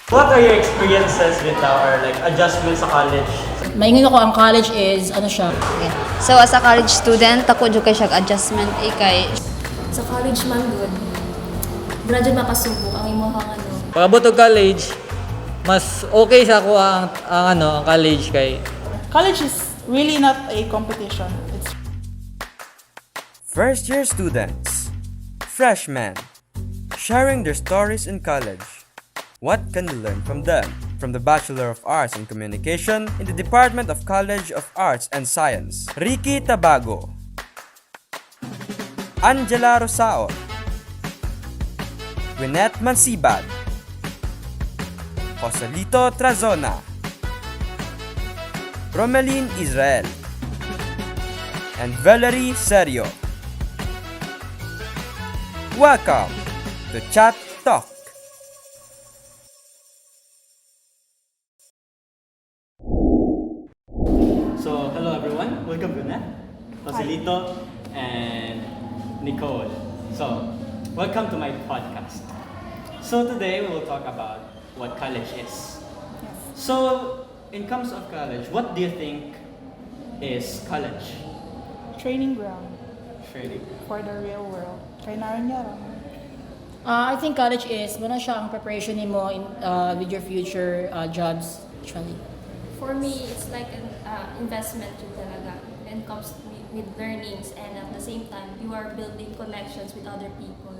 What are your experiences with or like adjustments sa college? Maingon ako ang college is ano siya. Okay. So as a college student, ako jud kay siya adjustment ikay. Sa college man good, graduate makasubok ang imong ano. Pagabot og college, mas okay sa ako ang college kay College is really not a competition. It's First year students, freshmen, sharing their stories in college. What can you learn from them? From the Bachelor of Arts in Communication in the Department of College of Arts and Science, Ricky Tabago, Angela Rosao, Gwyneth Mansibad, Joselito Trazona, Romeline Israel, and Valerie Serio. Welcome to Chat Talk. So, hello everyone. Welcome to Nat, Joselito, and Nicole. So, welcome to my podcast. So, today we will talk about what college is. So, in terms of college, what do you think is college? training ground Really? for the real world. Kaya narin niya rin. I think college is muna siya ang preparation nimo in with your future jobs actually. For me, it's like an investment yun talaga when it comes with learnings, and at the same time, you are building connections with other people.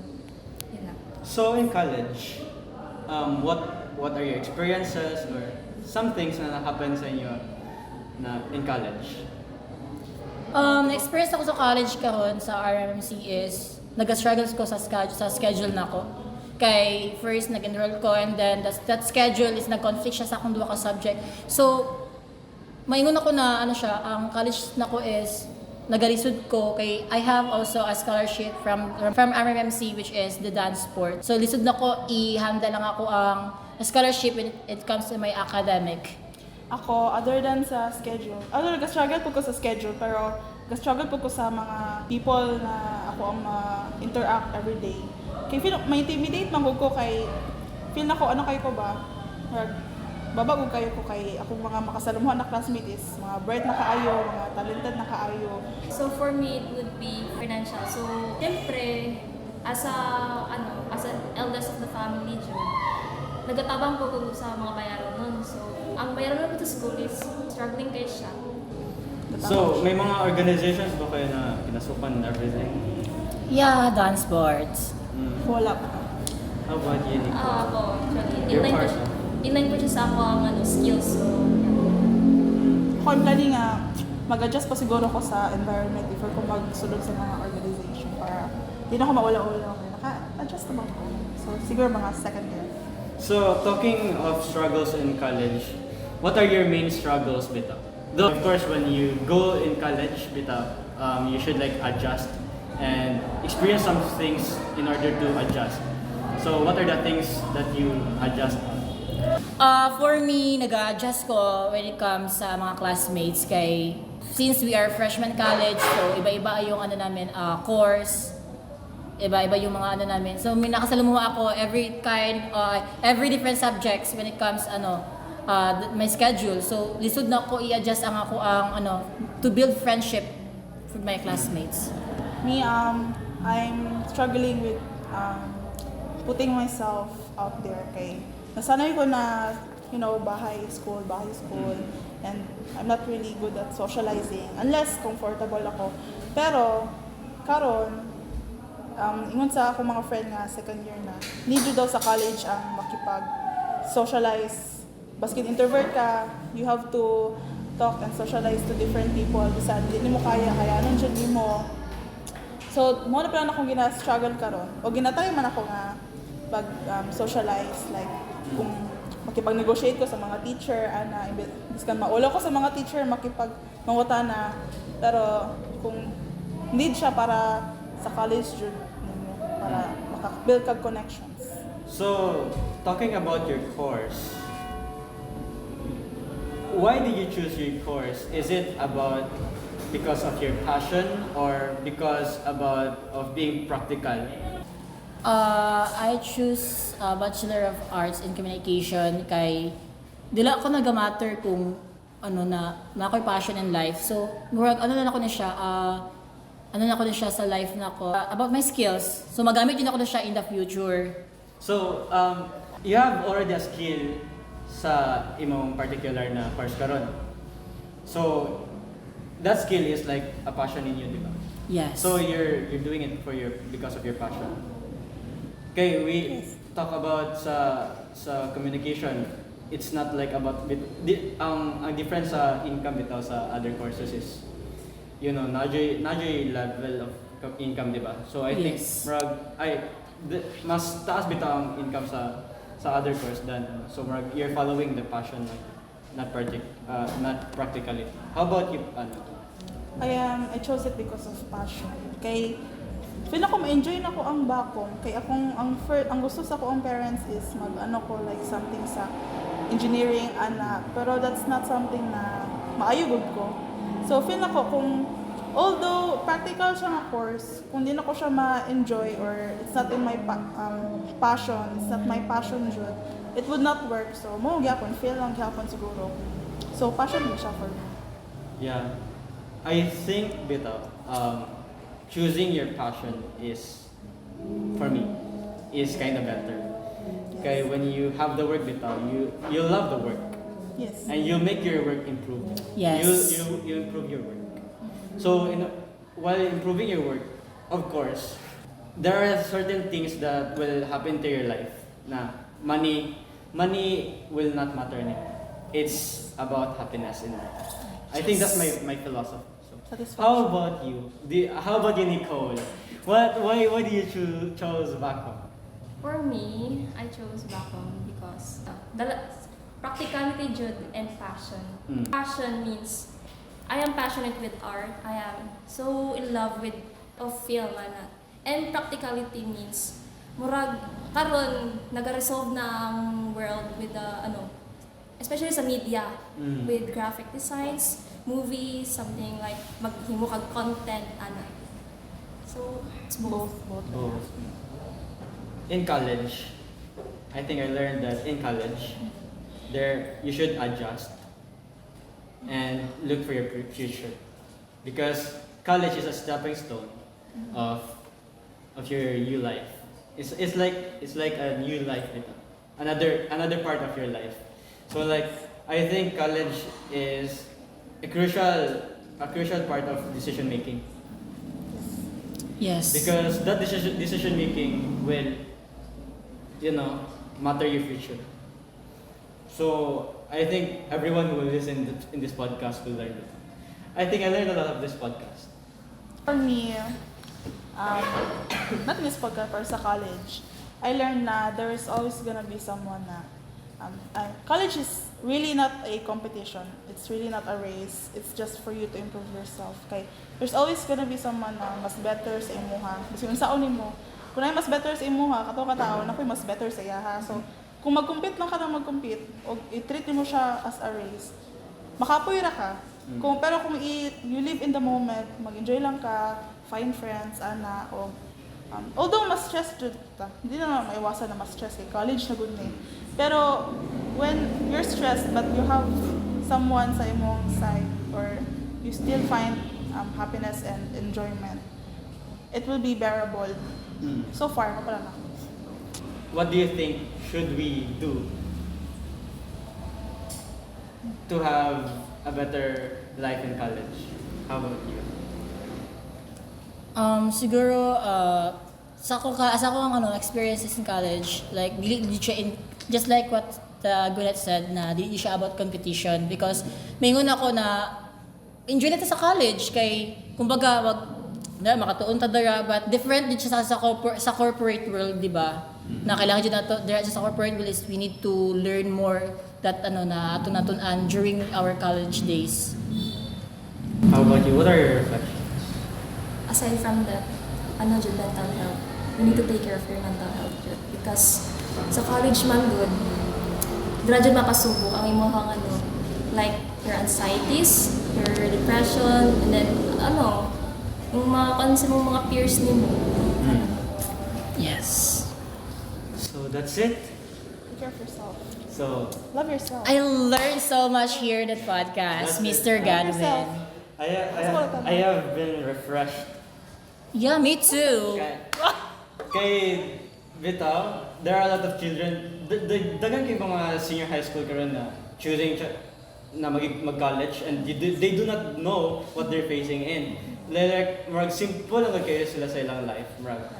Yun lang. So, in college, what are your experiences or some things na happen sa inyo in college? Na-experience ako sa college kahon sa RMMC is nag-struggles ko sa schedule na ko. Kay first nag-enroll ko and then that schedule is nag-conflict siya sa akong duha ka subject. So maingon ako na ano siya, ang college na ko is nagalisod ko kay I have also a scholarship from RMMC which is the dance sport. So lisod na ko i-handle lang ako ang scholarship when it comes to my academic. Ako, other than sa schedule, nag-struggle po ko sa schedule, pero nag-struggle po ko sa mga people na ako ang interact every day. Kaya feel, may intimidate man ko kay, feel na ko, ano kayo ko ba? Babagog kayo ko kay akong mga makasalamuhan na classmate is mga bright na kaayo, mga talented na kaayo. So for me, it would be financial. So, siyempre, as an eldest of the family, nagatabang po ko sa mga bayaran nun. So, ang bayaran na po sa school is struggling kayo siya. So, may mga organizations ba kayo na pinasukan and everything? Yeah, dance sports. Wala pa. How about you, Nico? Ako, actually, Your inline part, ko siya sa ako ang skills. So, Ako yung planning mag-adjust pa siguro ko sa environment before ko magsulod sa mga organization para hindi na ako mawala-wala. Naka-adjust naman ko. So, siguro mga second year. So, talking of struggles in college, what are your main struggles, Bita? Though, of course, when you go in college, Bita, you should like adjust and experience some things in order to adjust. So, what are the things that you adjust on? For me, nag-adjust ko when it comes sa mga classmates kay since we are freshman college, so iba-iba yung ano namin course, iba-iba yung mga ano namin. So may nakasalamuha ako every different subjects when it comes my schedule. So lisod na ako i-adjust to build friendship with my classmates. Me, I'm struggling with putting myself out there kay nasanay ko na, bahay, school, and I'm not really good at socializing unless comfortable ako. Pero, karon ingon sa ako mga friend nga second year na, need you daw sa college ang makipag-socialize. Basket introvert ka, you have to talk and socialize to different people. Bisan, hindi mo kaya anong dyan mo. So, mo na pala akong gina-struggle karon o ginatry man ako nga pag-socialize, like, kung makipag-negotiate ko sa mga teacher, biskan maulaw ko sa mga teacher, makipag-mangutana. Pero, kung need siya para sa college para maka-build kag connections. So, talking about your course, why did you choose your course? Is it because of your passion or because of being practical? I choose Bachelor of Arts in Communication kay dila ako nagamatter kung ano na ako'y passion in life. So, murag ano na ako na siya, ano na ako na siya sa life na ko about my skills. So, magamit din ako na siya in the future. So, you have already a skill sa imong particular na course karon. So, that skill is like a passion in you, di ba? Yes. So you're doing it because of your passion. Okay, we talk about sa communication. It's not like about ang difference sa income bitaw sa other courses is najoy level of income, di ba? So I think Yes. mas taas bitaw ang income sa other course than you're following the passion, not practically. How about you, ano? I chose it because of passion. Kay feel ako ma-enjoy na ko ang bakong. Kay ang gusto sa ko ang parents is like something sa engineering ana, pero that's not something na maayo gud ko. So feel ako kung although practical siya nga course, kung di na ko siya ma-enjoy or it's not in my passion, it's not my passion jud, it would not work. So mo gyapon feel lang gyapon siguro. So passion din siya for me. Yeah. I think bitaw, choosing your passion is, for me, is kind of better. Okay, when you have the work bitaw, you love the work. Yes. And you make your work improve. Yes. You improve your work. So while improving your work, of course, there are certain things that will happen to your life. Na money will not matter anymore. It's about happiness in life. I think that's my philosophy. Satisfaction. How about you? How about you, Nicole? Why do you chose Bacom? For me, I chose Bacom because practicality jud and passion. Passion means I am passionate with art. I am so in love with film ana. And practicality means murag karon naga-resolve na ang world with the especially sa media with graphic designs, movies, something like maghimo kag content ana. So it's both. Oh. In college, I think I learned that in college, you should adjust and look for your future, because college is a stepping stone of your new life. It's like a new life, another part of your life. So I think college is a crucial part of decision making, Yes. because that decision making will matter your future. So I think everyone who will listen in this podcast will learn it. I think I learned a lot of this podcast. For me, not in this podcast, but sa college, I learned na there is always gonna be someone na college is really not a competition. It's really not a race. It's just for you to improve yourself. Okay? There's always gonna be someone na mas better sa imuha. Kasi kung saon mo, kung ay mas better sa imuha, kato katao, nakoy mas better sa iyaha. So, kung mag-compete lang ka na mag-compete, o i-treat mo siya as a race, makapoy ra ka. Pero kung you live in the moment, mag-enjoy lang ka, find friends, ana, o although mas stress jud ta, hindi na maiwasan na mas stress kay college na gud ni. Pero when you're stressed but you have someone sa imong side or you still find happiness and enjoyment, it will be bearable. So far, mapala na. What do you think should we do to have a better life in college? How about you? Siguro sa ko ang experiences in college, like dili siya just like what Gulet said, na dili siya about competition, because mingon ako na enjoy na ta sa college kay kumbaga makatuon ta dara, but different din siya sa corporate world, di ba? Na kailangan din nato dira sa corporate world is we need to learn more that na aton during our college days. How about you? What are your reflections? Aside from that, mental health, you need to take care of your mental health jud. Because sa college man good, dira jud mapasubok ang imong like your anxieties, your depression, and then yung mga kansa mong mga peers nimo. Yes. So that's it. Take care of yourself. So Love yourself. I learned so much here in that podcast, That's it. Mr. yourself. Gadwin. I have been refreshed. Yeah, me too. Kay Bitaw, there are a lot of children, dagan kay mga senior high school karon na choosing na mag-college and they do not know what they're facing in. Like, marag simple lang kayo sila sa ilang life, marag.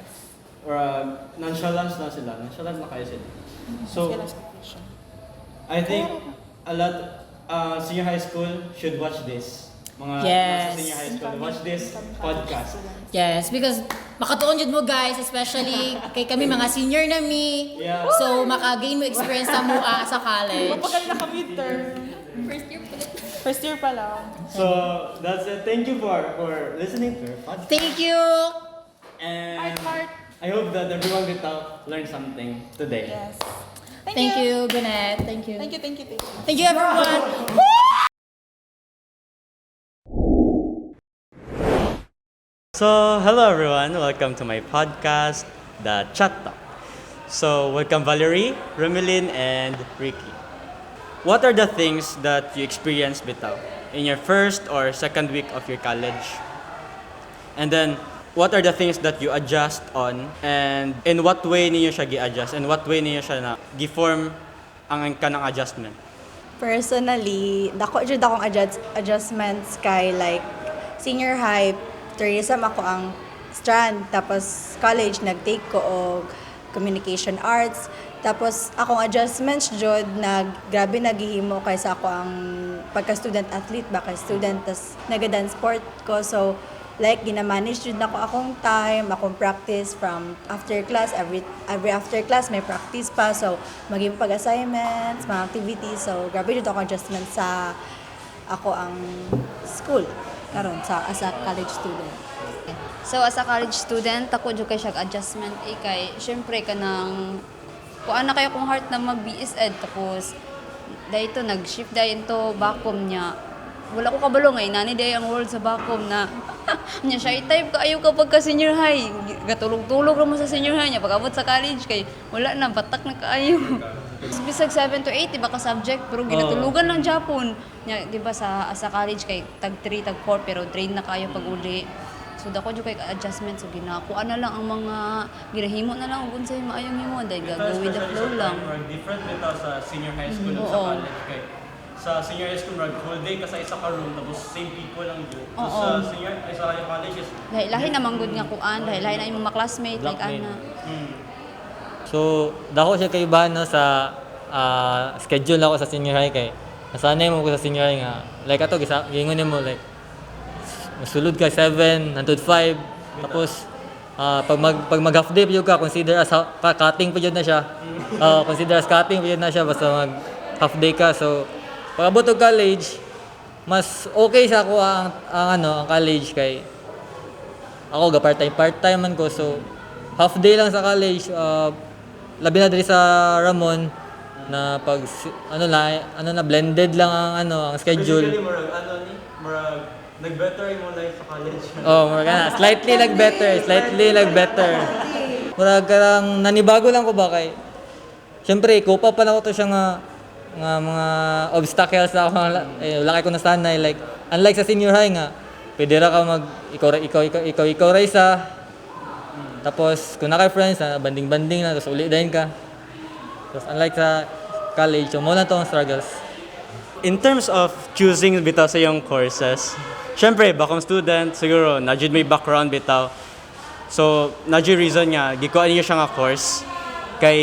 Or nonchalant na sila, nonchalant na kayo sila. So, Get expectation. I think a lot senior high school should watch this. Mga Yes. nasa senior high school, watch this podcast. Yes, because makatuon jud mo guys, especially kay kami mga senior na mi. Yeah. So maka-gain mo experience sa mua sa college. Kapag na ka-midterm. First year pa lang. So, that's it. Thank you for listening to our podcast. Thank you. And Heart. I hope that everyone learned something today. Yes. Thank you, Bennett. Thank you. Thank you, thank you, thank you. Thank you everyone. So, hello everyone. Welcome to my podcast, The Chat Talk. So, welcome Valerie, Romelyn, and Ricky. What are the things that you experienced, Bitaw, in your first or second week of your college? And then, what are the things that you adjust on? And in what way niyo siya gi-adjust? And what way niyo siya na gi-form ang kanang adjustment? Personally, dako jud akong adjustments kay like senior high, tourism ako ang strand, tapos college nag-take ko og communication arts. Tapos akong adjustments jud grabe naghihimo kaysa ako ang pagka-student athlete ba kay student tas naga-dance sport ko. So like gina-manage jud nako akong time, akong practice from after class, every after class may practice pa. So maging pag-assignments, mga activities. So grabe jud ako adjustment sa ako ang school karon sa as a college student. So as a college student, ako jud kay siya adjustment kay syempre kanang kuan na kayo kung heart na mag-BSED tapos dahito nag-shift dayon to vacuum niya. Wala ko kabalo nga inani day ang world sa vacuum na nya siya i-type ka ayo kapag ka senior high. Gatulog-tulog ra mo sa senior high nya pag-abot sa college kay wala na batak na kaayo. Bisag 7 to 8 iba ka subject pero ginatulugan lang Japon. Nya di ba sa college kay tag 3 tag 4 pero drain na kayo pag uli. So dako jud kay adjustment so ginakuha na lang ang mga ginahimo na lang ug unsay maayong himo dahil go with the flow lang. Different bitaw sa senior high school at sa Oo. college kay sa senior high school whole day ka sa isa ka room tapos same people lang yun. So, Oo. sa college is Lahi na manggod nga kuan dahil lahi na imong mga classmate like Blockmate. ana. So, dako siya kaibahan no sa schedule ako sa senior high kay nasanay mo ko sa senior high nga like ato gingon mo like sulod ka 7 hangtod 5 tapos pag mag half day pud ka consider as cutting pud na siya. Consider as cutting pud na siya basta mag half day ka. So pag abot og college mas okay sa ako ang college kay ako ga part-time man ko so half day lang sa college labi na diri sa Ramon na pag na blended lang ang schedule. murag nag-better mo life sa college. Oh, murag slightly better. Murag karang nanibago lang ko ba kay. Siyempre, kupa pa na ko to siya nga mga obstacles na ako wala kay ko nasanay like unlike sa senior high nga pwede ra ka mag ikaw ra isa. Tapos kung na kay friends na banding na tapos uli din ka. Tapos unlike sa college, so mo na to ang struggles. In terms of choosing bitaw sa iyong courses, syempre, bakong student, siguro, najud may background bitaw. So, najud reason nga, gikuha niyo siya nga course.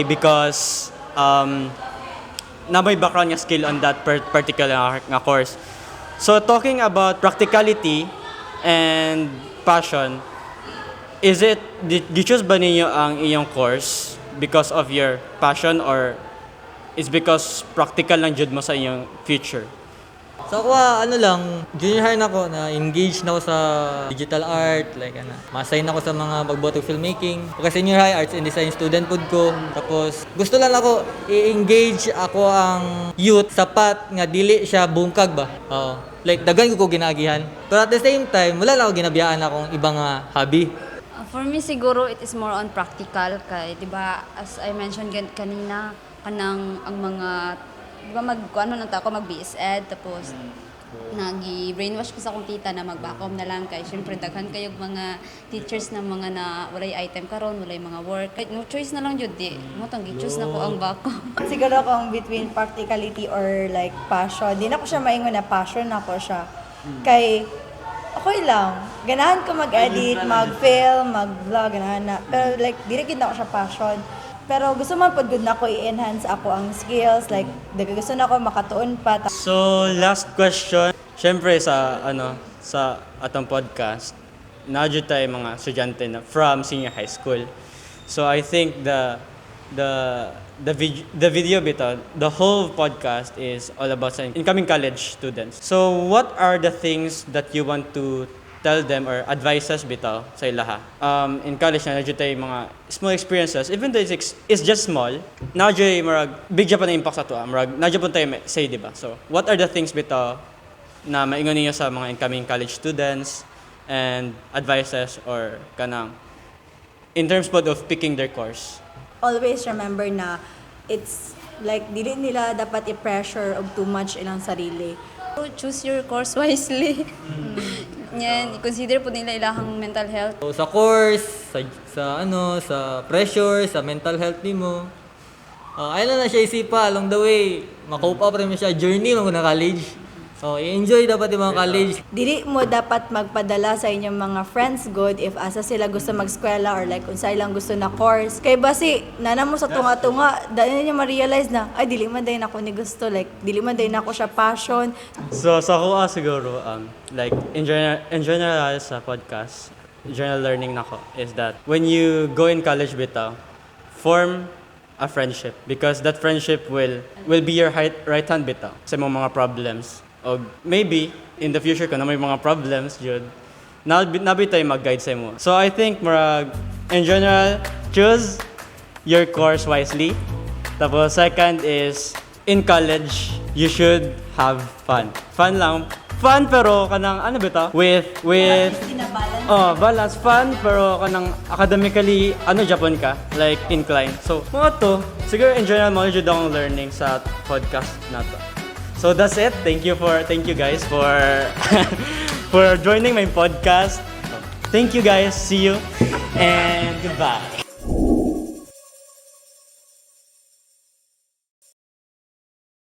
Because, na may background nga skill on that particular nga course. So, talking about practicality and passion, di-choose ba ninyo ang iyong course because of your passion or is because practical lang jud mo sa iyong future? So ako junior high na ako na engaged na ako sa digital art, like ma-assign ako sa mga pagbotog filmmaking. Pagka senior high, arts and design student pud ko. Tapos gusto lang ako i-engage ako ang youth sapat nga dili siya bungkag ba. Like dagan ko ginagihan. Pero at the same time, wala lang ako ginabiyaan akong ibang hobby. For me siguro it is more on practical kay 'di ba as I mentioned kanina kanang ang mga 'di ba ano nang ako mag BS Ed tapos nagi-brainwash ko sa akong tita na mag-backup na lang kay syempre daghan kayo mga teachers na mga na walay item karon walay mga work kay no choice na lang jud di mo tang gi-choose na ko ang backup. Siguro kung between practicality or like passion, di na ko siya maingon na passion ako siya. Kay okay lang. Ganahan ko mag-edit, mag-film, mag-vlog, ganahan na. Pero like, di rin na ako siya passion. Pero gusto man po good na ko i-enhance ako ang skills. Like, gusto na ako makatuon pa. So, last question. Siyempre sa atong podcast, nadyo tayo mga estudyante na from senior high school. So, I think the video bito, the whole podcast is all about sa incoming college students. So, what are the things that you want to tell them or advices bitaw sa ilaha? In college na nadyo tayo mga small experiences, even though it's just small, nadyo marag big pa na impact sa to. Marag nadyo po tayo say, di ba? So, what are the things bitaw na maingon niyo sa mga incoming college students and advices or kanang in terms po of picking their course? Always remember na it's like, dili nila dapat i-pressure og too much ilang sarili. So, choose your course wisely. Yan, i-consider po nila ilahang mental health. So, sa course, sa pressure, sa mental health nimo. Ayun na siya isipa along the way. Makope up rin mo siya journey mo na college. So, i-enjoy dapat yung mga college. Dili mo dapat magpadala sa inyong mga friends good if asa sila gusto mag-eskwela or like unsa ilang gusto na course. Kay basi nana mo sa tunga-tunga, dali niya ma-realize na ay dili man day nako ni gusto, like dili man day nako siya passion. So sa ko siguro like in general sa podcast, general learning nako is that when you go in college bitaw, form a friendship because that friendship will be your right hand bitaw sa mga problems. O maybe in the future kung na may mga problems jud nabi tayo mag-guide sa mo. So I think in general choose your course wisely. Tapos second is in college you should have fun. Fun lang. Fun pero kanang ano bitaw with balance fun pero kanang academically Japan ka like inclined. So mga to siguro in general mo jud ang learning sa podcast nato. So that's it. Thank you guys for for joining my podcast. Thank you guys. See you and goodbye.